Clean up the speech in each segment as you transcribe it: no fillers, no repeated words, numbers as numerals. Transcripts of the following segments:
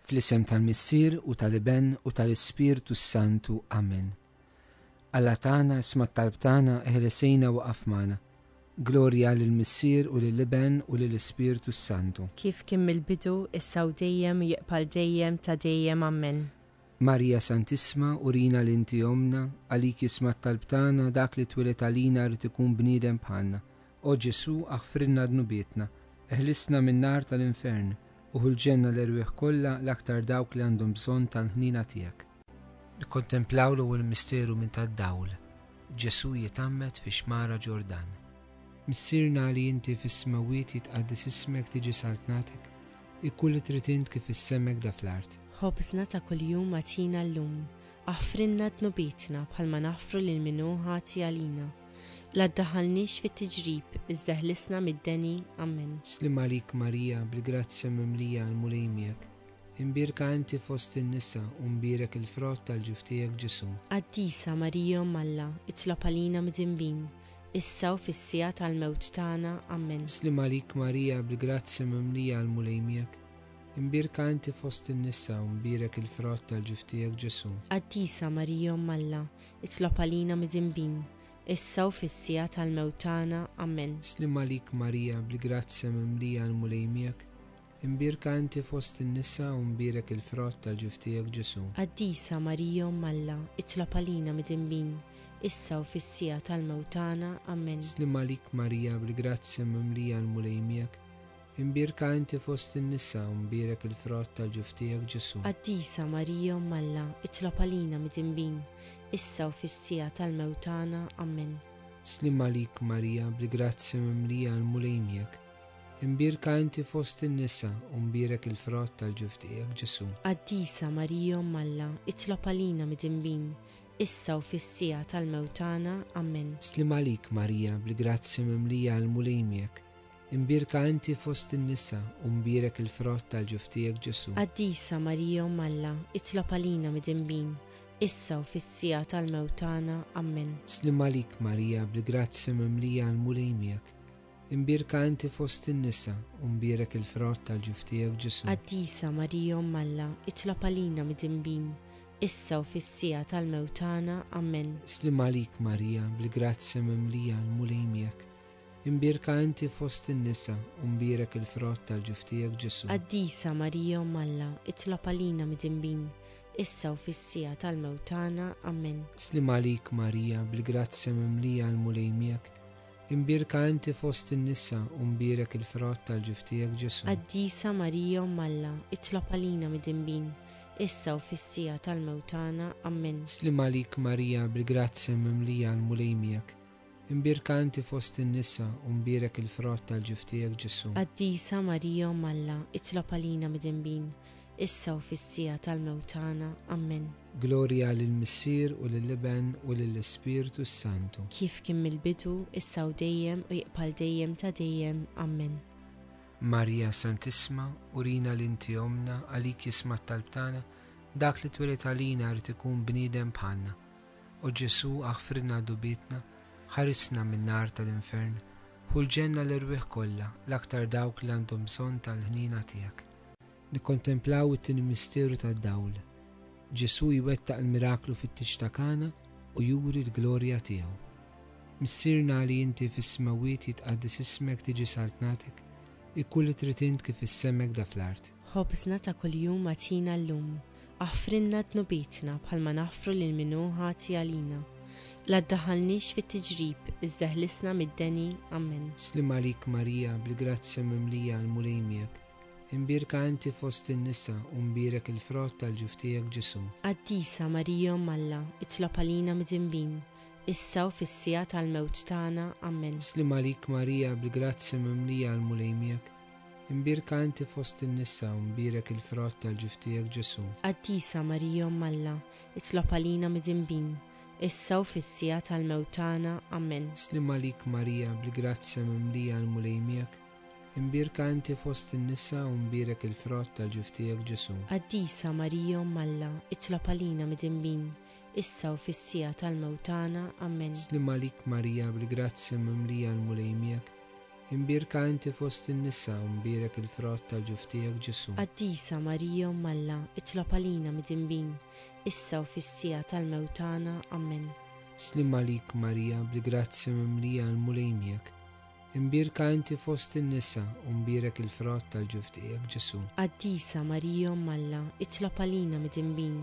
Fl-isem tal-Missier u tal-Iben u tal-Ispirtu Santu. Amen. Alla tagħna isma' t-talb tagħna eħlesejna waqaf magħna. Glorja lill-Missier u lill-Iben u lill-Ispirtu Santu. Kif kien mill-bidu, issa u dejjem u jiqbal dejjem ta' dejjem. Amen. Marija Santisma, urina l-inti omna, għalik isma' t-talb tagħna dak li twilet għalina rrid ikun bniedem bħalna. O Ġesu aħfrilna dnubietna, eħlisna min-nar tal-infern, uħu l-ġenna l-erwieħ kollha l-aktar dawk li għandhom bżonn tal-ħnina tiegħek. Nikkontemplaw l-ewwel misteru minn tad-dawl. Ġesu jitammet fi xmara Ġordan. Missirna li inti fis-smawiet jitqaddis ismek tiġi saltnatek, ikkulli trid int kif issemmek da fl-art. Ħobżna ta' kuljum għatina llum, aħfrinna dnubietna bħalma naħfru lil minnu ħati għalina. La ddaħħalniex fit-tiġrib, iżda ħlisna mid-deni. Amen. Slim għalik Marija, bil-grazzja mimlija għal-mulej miegħek. Imbirka inti fost in-nisa u mbirek il-frott tal-ġuftijek Ġesu. Qaddisa Marija Alla, itlob għalina mid-inbin, issa u fis-sija tal-mewt tagħna. Amen. Slim għalik Marija, bil-grazzja mimlija għal-mulej miegħek. Imbirka inti fost in-nisa u mbirek il-frott tal-ġuftijek Ġesu. Qaddisa Marija Alla, itlob għalina mid-inbin, issa u fis-sija tal-mewt tagħna. Amen. Slim għalik Marija, bil-grazzja mimlija għal-mulej miegħek. Imbirka inti fost in-nisa u mbirek il-frott tal-ġuftijek Ġesu. Qaddisa Marija Alla, itlob għalina mid-inbin, issa u fis-sija tal-mewt tagħna. Amen. Slim għalik Marija, bil-grazzja mimlija għal-mulej miegħek. Imbirka inti fost in-nisa u mbirek il-frott tal-ġuftijek Ġesu. Qaddisa Marija Alla, itlob għalina mid-inbin, issa u fis-sija tal-mewt tagħna. Amen. Slim għalik Marija, bil-grazzja mimlija għal-mulej miegħek. Imbirka inti fost in-nisa u mbirek il-frott tal-ġuftijek Ġesu. Qaddisa Marija Alla, itlob għalina mid-inbin, issa u fis-sija tal-mewt tagħna. Amen. Slim għalik Marija, bil-grazzja mimlija għal-mulej miegħek. Imbirka inti fost in-nisa u mbirek il-frott tal-ġuftijek Ġesu. Qaddisa Marija Alla, itlob għalina mid-inbin, issa u fis-sija tal-mewt tagħna. Amen. Slim għalik Marija, bil-grazzja mimlija għal-mulej miegħek. Imbirka inti fost in-nisa u mbirek il-frott tal-ġuftijek Ġesu. Qaddisa Marija Alla, itlob għalina mid-inbin, issa u fis-sija tal-mewt tagħna. Amen. Slim għalik Marija, bil-grazzja mimlija għal-mulej miegħek. Imbirka inti fost in-nisa u mbirek il-frott tal-ġuftijek Ġesu. Qaddisa Marija Alla, itlob għalina mid-inbin, issa u fis-sija tal-mewt tagħna. Amen. Slim għalik Marija, bil-grazzja mimlija għal-mulej miegħek. Imbirka inti fost in-nisa u mbirek il-frott tal-ġuftijek Ġesu. Qaddisa Marija Alla, itlob għalina mid-inbin, issa u fis-sija tal-mewt tagħna. Amen. Slim għalik Marija, bil-grazzja mimlija għal-mulej miegħek. Imbirka inti fost in-nisa u mbirek il-frott tal-ġuftijek Ġesu. Qaddisa Marija Alla, itlob għalina mid-inbin, issa u fis-sija tal-mewt tagħna. Amen. Glorja lill-Missier u lill-Iben u lill-Ispirtu Santu. Kif kien mill-bidu, issa u dejjem u jiqbal dejjem ta' dejjem. Amen. Marija Santisma, urina l-inti omna, għalik jisma' t-talb tagħna, dak li twilet għalina rrid ikun bniedem bħalna. O Ġesu aħfrilna dubietna, ħarisna min-nar tal-infern, hu l-ġenna l-erwieħ kollha l-aktar dawk li għandhom bżonn tal-ħnina tiegħek. Nikkontemplaw it-tieni misteru tad-dawl. Ġesu jwettaq il-miraklu fit-tiġ ta' Kana u juri l-glorja tiegħu. Missirna li inti fis-smawiet jitqaddis ismek tiġi saltnatek, ikkulli trid int kif issemmek da fl-art. Ħobżna ta' kuljum għatina llum, aħfrinna dnubietna bħalma naħfru lil minnu ħati għalina. La ddaħħalniex fit-tiġrib, iżda ħlisna mid-deni. Amen. Slim għalik Marija, bil-grazzja mimlija għal-mulej miegħek. Imbirka inti fost in-nisa u mbirek il-frott tal-ġuftijek Ġesu. Qaddisa Marija Alla, itlob għalina mid-inbin, issa u fis-sija tal-mewt tagħna. Amen. Slim għalik Marija, bil-grazzja mimlija għal-mulej miegħek. Imbirka inti fost in-nisa u mbirek il-frott tal-ġuftijek Ġesu. Qaddisa Marija Alla, itlob għalina mid-inbin, issa u fis-sija tal-mewt tagħna. Amen. Slim għalik Marija, bil-grazzja mimlija għal-mulej miegħek. Imbirka inti fost in-nisa u mbirek il-frott tal-ġuftijek Ġesu. Qaddisa Marija Alla, itlob għalina mid-inbin, issa u fis-sija tal-mewt tagħna. Amen. Slim għalik Marija, bil-grazzja mimlija għal-mulej miegħek. imbirka inti fost in-nisa u mbirek il-frott tal-ġuf tiegħek Ġesu. Qaddisa Marija Malla, itlob għalina mid-dinbin, issa u fis-sija tal-mewtana. Amen. Slim għalik Marija, bl-grazzja mimlija l-mulejmiek, imbirka inti fost in-nisa u mbirek il-frott tal-ġuf tiegħek Ġesu. Qaddisa Marija Malla, itlob għalina mid-dinbin,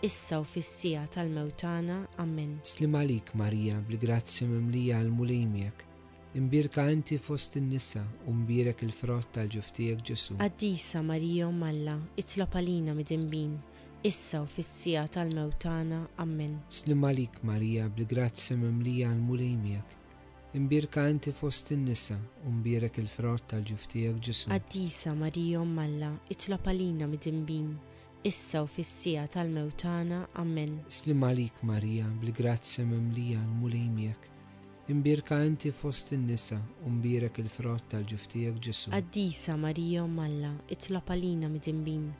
issa u fis-sija tal-mewtana. Amen. Slim għalik Marija, bl-grazzja mimlija l-mulejmiek, imbirka inti fost in-nisa u mbirek il-frott tal-ġuf tiegħek Ġesu. Qaddisa Marija Malla, itlob għalina mid-dinbin, issa u fis-sija tal-mewtana. Amen. Slim għalik Marija, bl-grazzja mimlija l-mulejmiek, imbirka inti fost in-nisa u mbirek il-frott tal-ġuf tiegħek Ġesu. Qaddisa Marija Malla, itlob għalina mid-dinbin, issa u fis-sija tal-mewtana. Amen. Slim għalik Marija, bl-grazzja mimlija l-mulejmiek, imbirka inti fost in-nisa u mbirek il-frott tal-ġuf tiegħek Ġesu. Qaddisa Marija Malla, itlob għalina mid-dinbin,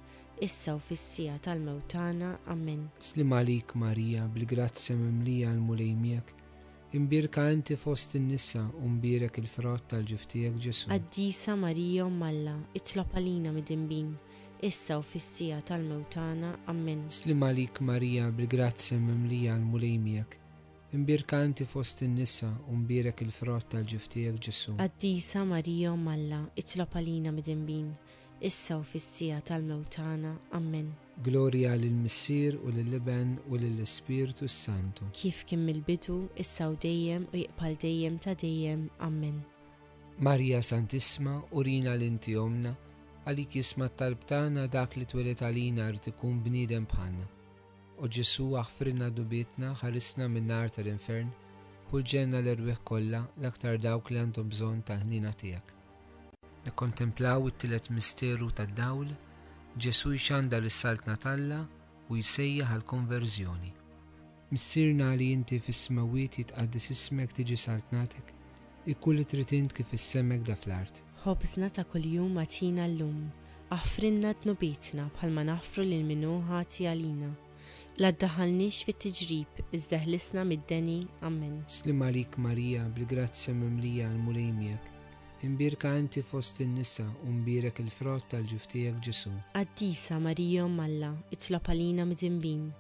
issa u fis-sija tal-mewtana. Amen. Slim għalik Marija, bl-grazzja mimlija l-mulejmiek, imbirka inti fost in-nisa u mbirek il-frott tal-ġuf tiegħek Ġesu. Qaddisa Marija Malla, itlob għalina mid-dinbin, issa u fis-sija tal-mewtana. Amen. Slim għalik Marija, bl-grazzja mimlija l-mulejmiek, imbirka inti fost in-nisa u mbirek il-frott tal-ġuf tiegħek Ġesu. Qaddisa Marija Malla, itlob għalina mid-dinbin, issa u fis-sija tal-mewtana. Amen. Glorja lill-Missier u lill-Iben u lill-Ispiritu Santu. Kif kien mill-bidu, issa u dejjem u jiqbal dejjem ta' dejjem. Amen. Marija Santissima, urina l-inti omna, għalik jisma talbtana dak li twelet għalina rrid ikun bniedem bħalna. U Ġesu aħfirna dubietna, ħarisna minn nar tal-infern, ħulġenna l-erwieħ kollha l-aktar dawk li għandhom bżonn tal-ħnina tiegħek. Nikkontemplaw it-tielet misteru tad-dawl, Ġesu jxanda l-saltna talla u jsejjaħ għall-konverżjoni. Missirna li inti fis-smawiet jitqaddis ismek tiġi saltnatek, ikkun li trid int kif issemmek da fl-art. Ħobżna ta' kuljum atina llum, aħfrinna tnubietna bħalma naħfru lil minnu ħati għalina. La ddaħħalniex fit-tiġrib, iżda ħlisna mid-deni. Amen. Slim għalik Marija, bl-grazzja mimlija l-mulejmiek, imbirka inti fost in-nisa u mbirek il-frott tal-ġuf tiegħek Ġesu. Qaddisa Marija Malla, itlob għalina mid-dinbin,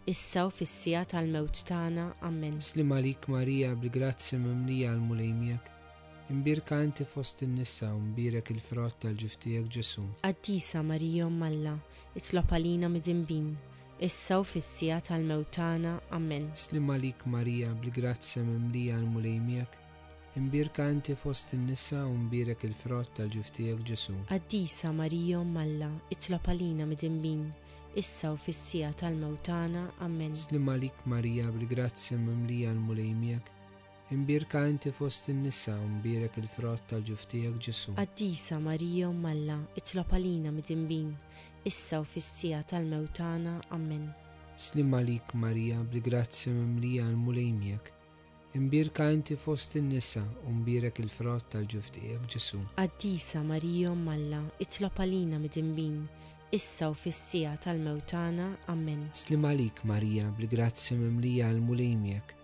issa u fis-sija tal-mewt tagħna. Amen. Slim għalik Marija, bl-grazzja mimlija l-mulejmiek, imbirka inti fost in-nisa u mbirek il-frott tal-ġuf tiegħek Ġesu. Qaddisa Marija Malla, itlob għalina mid-dinbin, issa u fis-sija tal-mewtana. Amen. Slim għalik Marija, bl-grazzja mimlija l-mulejmiek, imbirka inti fost in-nisa u mbirek il-frott tal-ġuf tiegħek Ġesu. Qaddisa Marija Malla, itlob għalina mid-dinbin, issa u fis-sija tal-mewtana. Amen. Slim għalik Marija, bl-grazzja mimlija l-mulejmiek, imbirka inti fost in-nisa u mbirek il-frott tal-ġuf tiegħek Ġesu. Qaddisa Marija Malla, itlob għalina mid-dinbin, issa u fis-sija tal-mewtana. Amen. Slim għalik Marija, bl-grazzja mimlija l-mulejmiek, imbirka inti fost in-nisa u mbirek il-frott tal-ġuf tiegħek Ġesu. Qaddisa Marija Malla, itlob għalina mid-dinbin, issa u fis-sija tal-mewtana. Amen. Slim għalik Marija, bl-grazzja mimlija l-mulejmiek,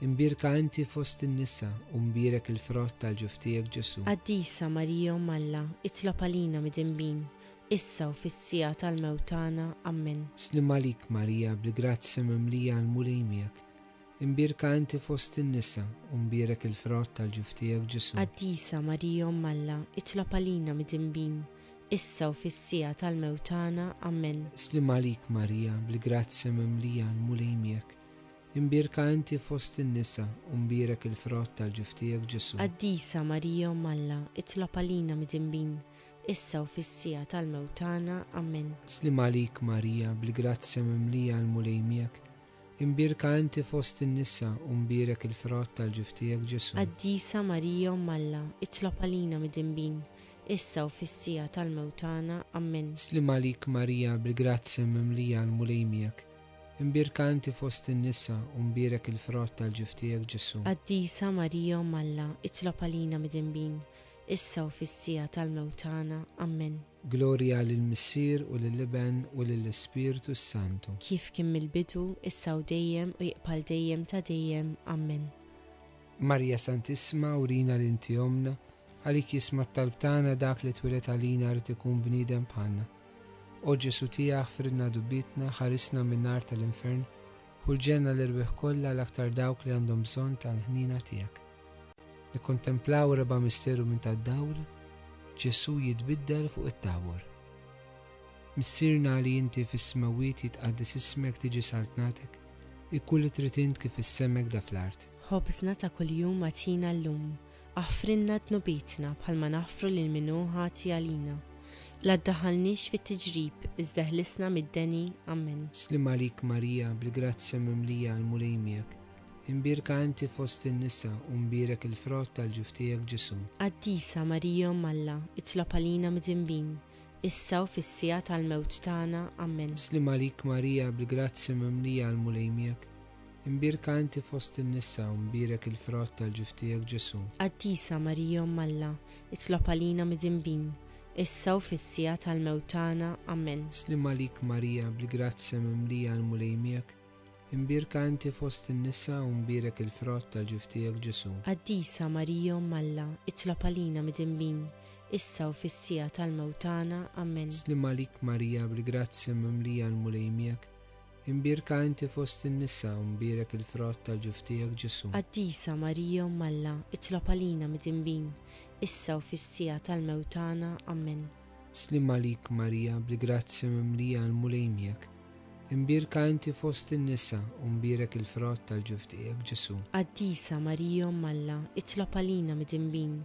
imbirka inti fost in-nisa u mbirek il-frott tal-ġuf tiegħek Ġesu. Qaddisa Marija Malla, itlob għalina mid-dinbin, issa u fis-sija tal-mewtana. Amen. Slim għalik Marija, bl-grazzja mimlija l-mulejmiek, imbirka inti fost in-nisa u mbirek il-frott tal-ġuf tiegħek Ġesu. Qaddisa Marija Malla, itlob għalina mid-dinbin, issa u fis-sija tal-mewtana. Amen. Slim għalik Marija, bl-grazzja mimlija l-mulejmiek, imbirka inti fost in-nisa u mbirek il-frott tal-ġuf tiegħek Ġesu. Qaddisa Marija Malla, itlob għalina mid-dinbin, issa u fis-sija tal-mewtana. Amen. Slim għalik Marija, bl-grazzja mimlija l-mulejmiek, imbirka inti fost in-nisa u mbirek il-frott tal-ġuf tiegħek Ġesu. Qaddisa Marija Malla, itlob għalina mid-dinbin, issa u fis-sija tal-mewtana. Amen. Slim għalik Marija, bl-grazzja mimlija l-mulejmiek, imbirka inti fost in-nisa u mbirek il-frott tal-ġuf tiegħek Ġesu. Qaddisa Marija Malla, itlob għalina mid-dinbin, issa u fis-sija tal-mewtana. Amen. Glorja lill-Missier u lill-Iben u lill-Ispiritu Santu. Kif kien mill-bidu, issa u dejjem u jiqbal dejjem ta' dejjem. Amen. Marija Santissima, urina l-inti omna, għalik jisma' t-talb tagħna dak li twilet għalina rrid ikun bniedem bħalna. O Ġesu tiegħek fridna dubitna, ħarisna min-nar tal-infern, ħulġenna l-irbeħ kollha l-aktar dawk li għandhom bżonn tal-ħnina tiegħek. Nikkontemplaw reba' misteru minn tad-dawl, Ġesu jitbiddel fuq it-tawwar. Missirna li inti fis-smawiet jitqaddis ismek tiġi saltnatek, ikkun li trid int kif issemmek da fl-art. ħobżna ta' kuljum atina llum, aħfrinna tnubietna bħalma naħfru lil minnu ħati għalina. La ddaħħalniex fit-tiġrib, iżda ħlisna mid-deni, Amen. Slim għalik Marija, bil-grazzja mimlija għal-mulej miegħek. Imbirka inti fost in-nisa u mbirek il-frott tal-ġuf tiegħek Ġesu. Qaddisa Marija Alla, itlob għalina mid-inbin, issa u fis-sija tal-mewt tagħna, Amen. Slim għalik Marija, bil-grazzja mimlija għal-mulej miegħek. Imbirka inti fost in-nisa u mbirek il-frott tal-ġuf tiegħek Ġesu. Qaddisa Marija Alla, itlob għalina mid-inbin, issa u fis-sija tal-mewt tagħna, Amen. Slim għalik Marija, bil-grazzja mimlija għal-mulej miegħek. Imbirka inti fost in-nisa u mbirek il-frott tal-ġuf tiegħek Ġesu. Qaddisa Marija Alla, itlob għalina mid-inbin, issa u fis-sija tal-mewt tagħna, Amen. Slim għalik Marija, bil-grazzja mimlija għal-mulej miegħek. Imbirka inti fost in-nisa u mbirek il-frott tal-ġuf tiegħek Ġesu. Qaddisa Marija Alla, itlob għalina mid-inbin, issa u fis-sija tal-mewt tagħna, Amen. Slim għalik Marija, bil-grazzja mimlija għal-mulej miegħek. Imbirka inti fost in-nisa u mbirek il-frott tal-ġuf tiegħek Ġesu. Qaddisa Marija Alla, itlob għalina mid-inbin,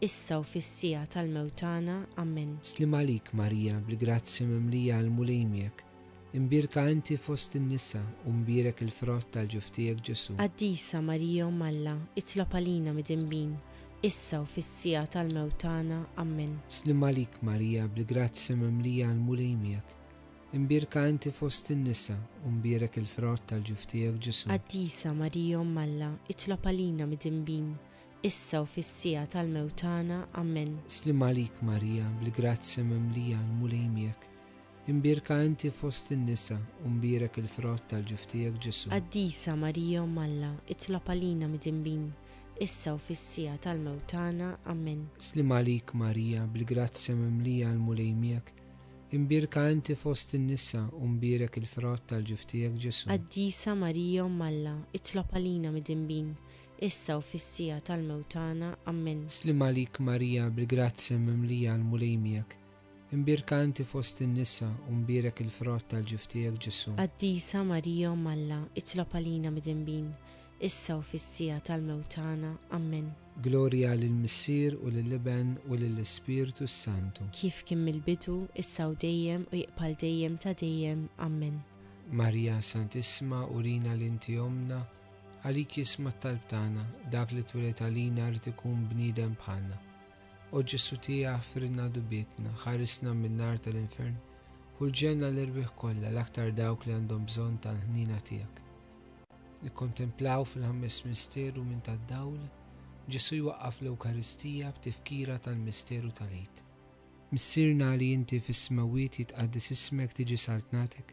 issa u fis-sija tal-mewt tagħna, Amen. Slim għalik Marija, bil-grazzja mimlija għal-mulej miegħek. Imbirka inti fost in-nisa u mbirek il-frott tal-ġuf tiegħek Ġesu. Qaddisa Marija Alla, itlob għalina mid-inbin, issa u fis-sija tal-mewt tagħna, Amen. Slim għalik Marija, bil-grazzja mimlija għal-mulej miegħek. Imbirka inti fost in-nisa u mbirek il-frott tal-ġuf tiegħek Ġesu. Qaddisa Marija Alla, itlob għalina mid-inbin, issa u fis-sija tal-mewt tagħna, Amen. Slim għalik Marija, bil-grazzja mimlija għal-mulej miegħek. Imbirka inti fost in-nisa u mbirek il-frott tal-ġuf tiegħek Ġesu. Qaddisa Marija Alla, itlob għalina mid-inbin, issa u fis-sija tal-mewt tagħna, Amen. Slim għalik Marija, bil-grazzja mimlija għal-mulej miegħek. Imbirka inti fost in-nisa u mbirek il-frott tal-ġuf tiegħek Ġesu. Qaddisa Marija Alla, itlob għalina mid-inbin, issa u fis-sija tal-mewt tagħna, Amen. Slim għalik Marija, bil-grazzja mimlija għal-mulej miegħek. Imbirka inti fost in-nisa u mbirek il-frott tal-ġuf tiegħek Ġesu. Qaddisa Marija Alla, itlob għalina mid-inbin, issa u fis-sija tal-mewt tagħna, Amen. Glorja lill-Missier u lill-Iben u lill-Ispiritu Santu. Kif kien mill-bidu, issa u dejjem u jiqbal dejjem ta' dejjem, Amen. Marija Santissima, urina l-inti omna, għalik jisma' t-talb tagħna, dak li twilet għalina rrid ikun bniedem bħalna. O Ġesu tiegħek fridna dubietna, ħarisna min-nar tal-infern, ħulġenna l-irbeħ kollha l-aktar dawk li għandhom bżonn tal-ħnina tiegħek. Nikkontemplaw fil-ħames misteru minn tad-dawl, Ġesu jwaqqaf l-Ewkaristija b'tifkira tal-misteru tal-Għid. Missirna li inti fis-smawiet jitqaddis ismek tiġi saltnatek,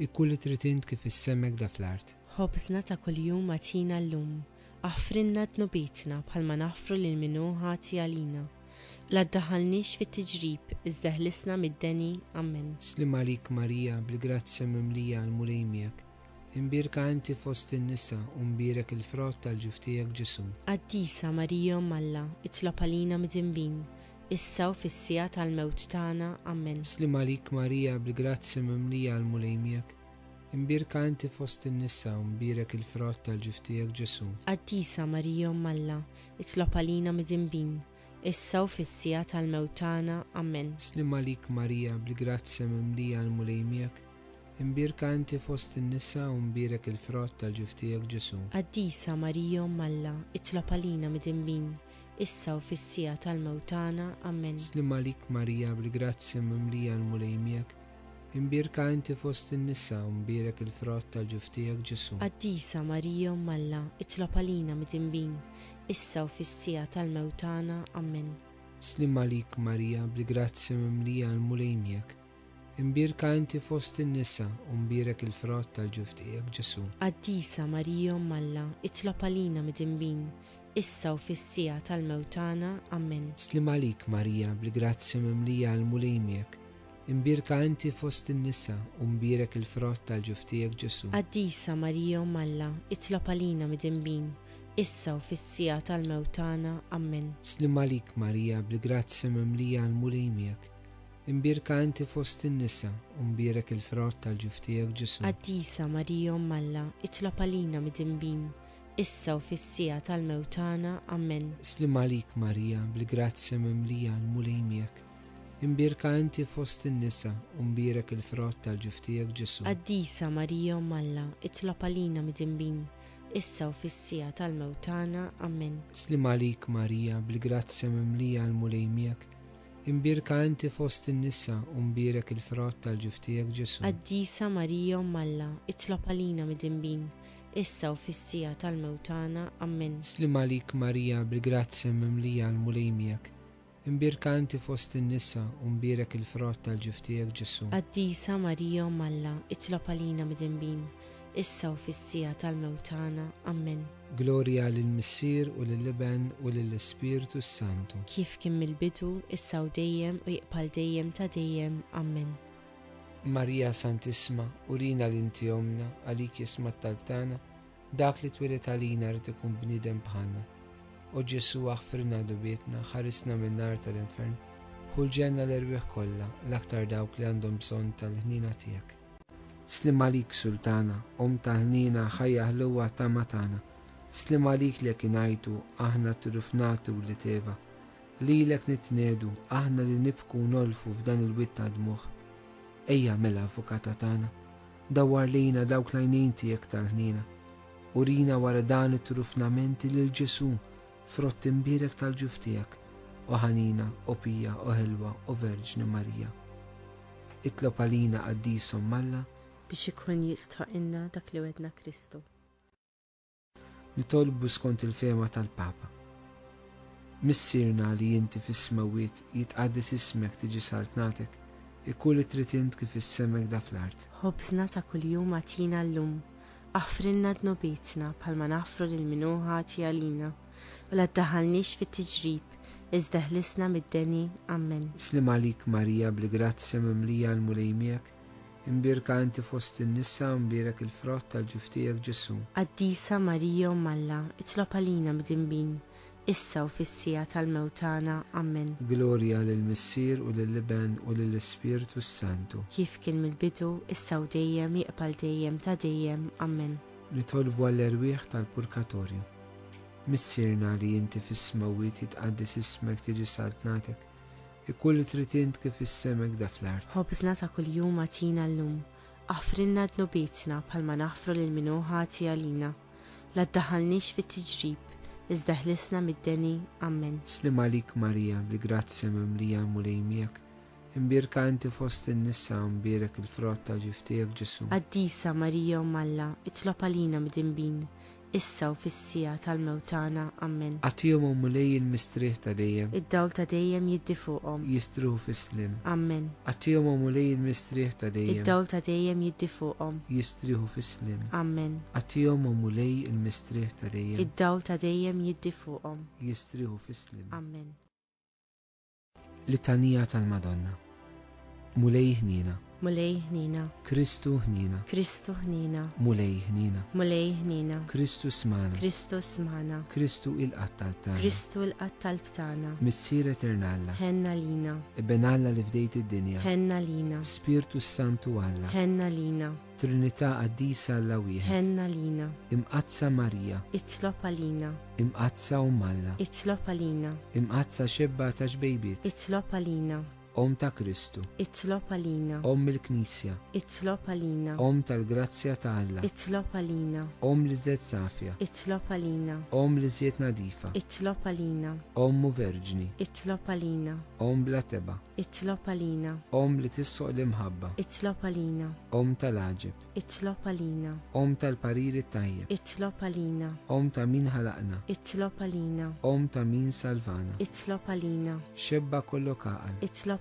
ikkun li trid int kif issemmek da fl-art. Ħobżna ta' kuljum atina llum, aħfrinna tnubietna bħalma naħfru lil minnu ħati għalina. La ddaħħalniex fit-tiġrib, iżda ħlisna mid-deni, Amen. Slim għalik Marija, bil-grazzja mimlija għal-mulej miegħek. Imbirka inti fost in-nisa u mbirek il-frott tal-ġuf tiegħek Ġesu. Qaddisa Marija Alla, itlob għalina mid-inbin, issa u fis-sija tal-mewt tagħna, Amen. Slim għalik Marija, bil-grazzja mimlija għal-mulej miegħek. Imbirka inti fost in-nisa u mbirek il-frott tal-ġuf tiegħek Ġesu. Qaddisa Marija Alla, itlob għalina mid-inbin, issa u fis-sija tal-mewt tagħna, Amen. Slim għalik Marija, bil-grazzja mimlija għal-mulej miegħek. Imbirka inti fost in-nisa u mbirek il-frott tal-ġuf tiegħek Ġesu. Qaddisa Marija Alla, itlob għalina mid-inbin, issa u fis-sija tal-mewt tagħna, Amen. Slim għalik Marija, bil-grazzja mimlija għal-mulej miegħek. Imbirka inti fost in-nisa u mbirek il-frott tal-ġuf tiegħek Ġesu. Qaddisa Marija Alla, itlob għalina mid-inbin, issa u fis-sija tal-mewt tagħna, Amen. Slim għalik Marija, bil-grazzja mimlija għal-mulej miegħek. Imbirka inti fost in-nisa u mbirek il-frott tal-ġuf tiegħek Ġesu. Qaddisa Marija Alla, itlob għalina mid-inbin, issa u fis-sija tal-mewtana. Amen. Slim għalik Marija, bil-grazzja mimlija għal-mulejmiek, imbirka inti fost in-nisa u mbirek il-frott tal-ġuftijek Ġesu. Qaddisa Marija Umm Alla, itlob għalina midinbin, issa u fis-sija tal-mewtana. Amen. Slim għalik Marija, bil-grazzja mimlija għal-mulejmiek, imbirka inti fost in-nisa u mbirek il-frott tal-ġuftijek Ġesu. Qaddisa Marija Umm Alla, itlob għalina midinbin, issa u fis-sija tal-mewtana. Amen. Slim għalik Marija, bil-grazzja mimlija għal-mulejmiek, imbirka inti fost in-nisa u mbirek il-frott tal-ġuftijek Ġesu. Qaddisa Marija Umm Alla, itlob għalina midinbin, issa u fis-sija tal-mewtana. Amen. Slim għalik Marija, bil-grazzja mimlija għal-mulejmiek, imbirka inti fost in-nisa u mbirek il-frott tal-ġuftijek Ġesu. Qaddisa Marija Umm Alla, itlob għalina midinbin, issa u fis-sija tal-mewtana. Amen. Slim għalik Marija, bil-grazzja mimlija għal-mulejmiek, imbirka inti fost in-nisa u mbirek il-frott tal-ġuftijek Ġesu. Qaddisa Marija Umm Alla, itlob għalina midinbin, issa u fis-sija tal-mewtana. Amen. Gloria lill-Missier u lill-Iben u lill-Ispiritu Santu. Kif kien mill-bidu, issa u dejjem u jiqbal dejjem ta' dejjem. Amen. Marija Santissima, urina l-inti omna, għalik jisma t-talbtana, dak li twilet għalina rrit ikun bnidem bħalna. O Ġesu aħfirna dubietna, ħarisna minn nar tal-infern, ħulġenna l-erwieħ kollha, l-aktar dawk li għandhom bżonn tal-ħnina tiegħek. Slim għalik Sultana, tal-ħnina ħajja ħluwa ta' matana, slim għalik li kinajtu, aħna turufnatu li teva, lilek nitnedu, aħna li nibku nolfu f'dan il-witta dmuħ. Ejja mela avukata tagħna, dawwar lejna dawk lajnejn tiegħek tal-ħnina, urina wara dan it-turufnamenti lil Ġesu, frott imbirek tal-ġuftijek, o ħanina, o pija, o ħelwa, o Verġni Marija. Itlob għalina Qaddisa Umm Alla biex ikun jistħoqilna dak li wedna Kristu. Nitolbu skont il-fema tal-Papa. Missirna li inti fis-smawiet jitqaddis ismek tiġi saltnatek, ikun li trid int kif issemmek da fl-art. Ħobżna ta' kuljum għatina llum, aħfrinna dnobietna bħalma nafru lil min hu ħati għalina, u la ddaħħalniex fit-tiġrib, iżda ħlisna mid-deni. Amen. Slim għalik Marija, bil-grazzja mimlija għal-mulejmiek, imbirka inti fost in-nisa u mbirek il-frott tal-ġuftijek Ġesu. Qaddisa Marija Umm Alla, itlob għalina midinbin, issa u fis-sija tal-mewtana. Amen. Gloria lill-Missier u lill-Iben u lill-Ispiritu Santu. Kif kien mill-bidu, issa u dejjem jiqbal dejjem ta' dejjem. Amen. Nitolbu għall-erwieħ tal-Purgatorju. Missirna li inti fis-smawiet jitqaddis ismek tiġi saltnatek, ikun li trid int kif issemmek da fl-art. Ħobżna ta' kuljum għatina llum, aħfrinna dnobietna bħalma naħfru lil min hu ħati għalina, la ddaħħalniex fit-tiġrib, iżda ħlisna mid-deni. Amen. Slim għalik Marija, bil-grazzja mimlija għal-mulejmiek, imbirka inti fost in-nisa u mbirek il-frott tal-ġuftijek Ġesu. Qaddisa Marija Umm Alla, itlob għalina midinbin, issa u fis-sija tal-mewtana. Amen. Għatihom mulej il-mistrieħ ta' dejjem, id-dawl ta' dejjem jiddi fuqhom, jistruħu fis-slim. Amen. Għatihom mulej il-mistrieħ ta' dejjem, id-dawl ta' dejjem jiddi fuqhom, jistriħu fis-slim. Amen. Għatihom mulej il-mistrieħ ta' dejjem, id-dawl ta' dejjem jiddi fuqhom, jistriħu fis-slim. Amen. Litanija tal-Madonna. Mulej ħnina, mulej ħnina, Kristu ħnina, Kristu ħnina, mulej ħnina, mulej ħnina, Kristu smana, Kristu smana, Kristu il-qattal tagħna, Kristu l-qattal tagħna, Missier Eternalla, ħenna lina, Iben Alla li fdejt id-dinja, ħenna lina, Spiritu Santu Alla, ħenna lina, Trinità Qaddisa Alla wieħed, ħenna lina, Imqazza Marija, itlob għalina, Imqazza Umm Alla, itlob għalina, Imqazza xebba ta' xbejbiet, itlob għalina, Om ta' Kristu, itlob għalina, Om il-Knisja, itlob għalina, Om tal-Grazzja ta' Alla, itlob għalina, Om li żed safja, itlob għalina, Om li żiet nadifa, itlob għalina, Ommu Verġni, itlob għalina, Om bla teba, itlob għalina, Om li tissoq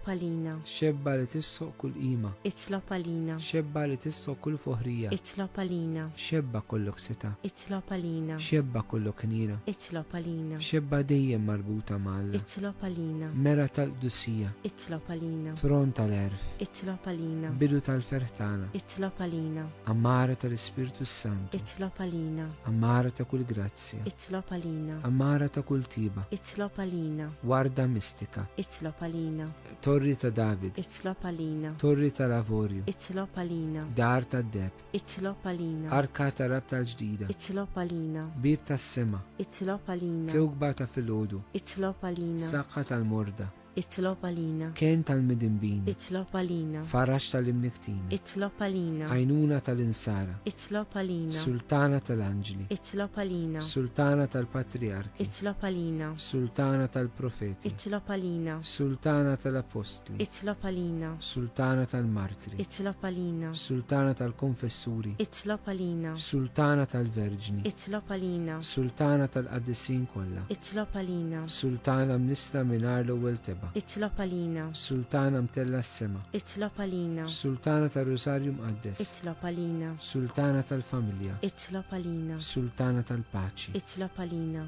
itlob għalina, xebba li tissoq kull qima, itlob għalina, xebba li tissoq kull foħrija, itlob għalina, xebba kollok seta, itlob għalina, xebba kollok nina, itlob għalina, xebba dejjem marbuta mal itlob għalina, mera tal-qdusija, itlob għalina, tron tal-erf, itlob għalina, bidu tal-ferħtana, itlob għalina, ammara tal-Ispiritu Santu, itlob għalina, ammara ta' kull grazzja, itlob għalina, ammara ta' kull tiba, itlob għalina, warda mistika, itlob għalina, torri ta' David, itlob għalina, torri ta' lavorju, itlob għalina, dar ta' deb, itlob għalina, arka ta' rab tal-ġdida, itlob għalina, bib ta' sema, itlob għalina, kewkba ta' filgħodu, itlob għalina, saqqa tal-morda, itlob għalina, ken tal-midimbin, itlob għalina, farax tal-imniktin, itlob għalina, għajnuna tal-insara, itlob għalina, sultana tal-anġli, itlob għalina, sultana tal-patriarki, itlob għalina, sultana tal-profeti, itlob għalina, sultana tal-apostli, itlob għalina, sultana tal-martri, itlob għalina, sultana tal-konfessuri, itlob għalina, sultana tal-verġni, itlob għalina, sultana tal-qaddissin kollha, itlob għalina, sultana mnisla mingħajr l-ewwel teba, itlob għalina, sultana mtella s-sema, itlob għalina, sultana tal-Rosarju Mqaddes, itlob għalina, sultana tal-familja, itlob għalina, sultana tal-paċi, itlob għalina,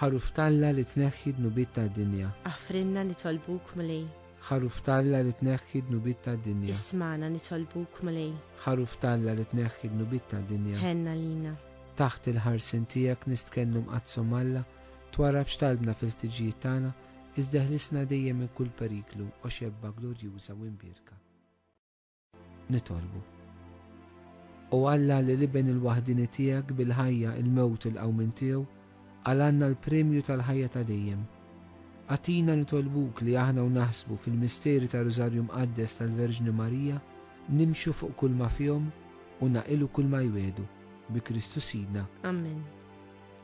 ħaruf talla li tneħħi dnubiet tad-dinja, aħfrinna nitolbuk mlej, ħaruf talla li tneħħi dnubiet tad-dinja, ismana nitolbuk mlej, ħaruf talla li tneħħi dnubiet tad-dinja, ħenna lina, taħt il-ħarsin tiegħek nistkellmu mqazzom Alla, twarab x'talbna fil-tiġijiet tagħna, iżda ħlisna dejjem minn kull periklu u xebba glorjuża u imbirka. Nitolbu. U Alla li liben il-waħdini tiegħek bil-ħajja il-mewt il-qawmin tiegħu, għalanna l-premju tal-ħajja ta' dejjem. Għatina nitolbuk li aħna u naħsbu fil-misteri ta' Rosarju Mqaddes tal-Verġni Marija, nimxu fuq kull ma fihom u naqilu kull ma jwedu bi Kristu Sidna. Amen.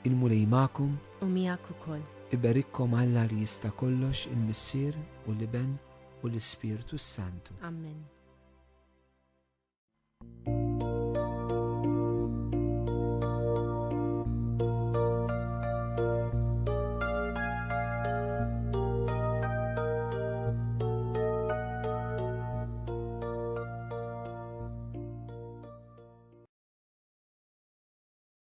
Il-mulej ma'kum, U miegħek ukoll. iberikkom Alla li jista' kollox il-Missier u l-Iben u l-Ispiritu Santu. Amen.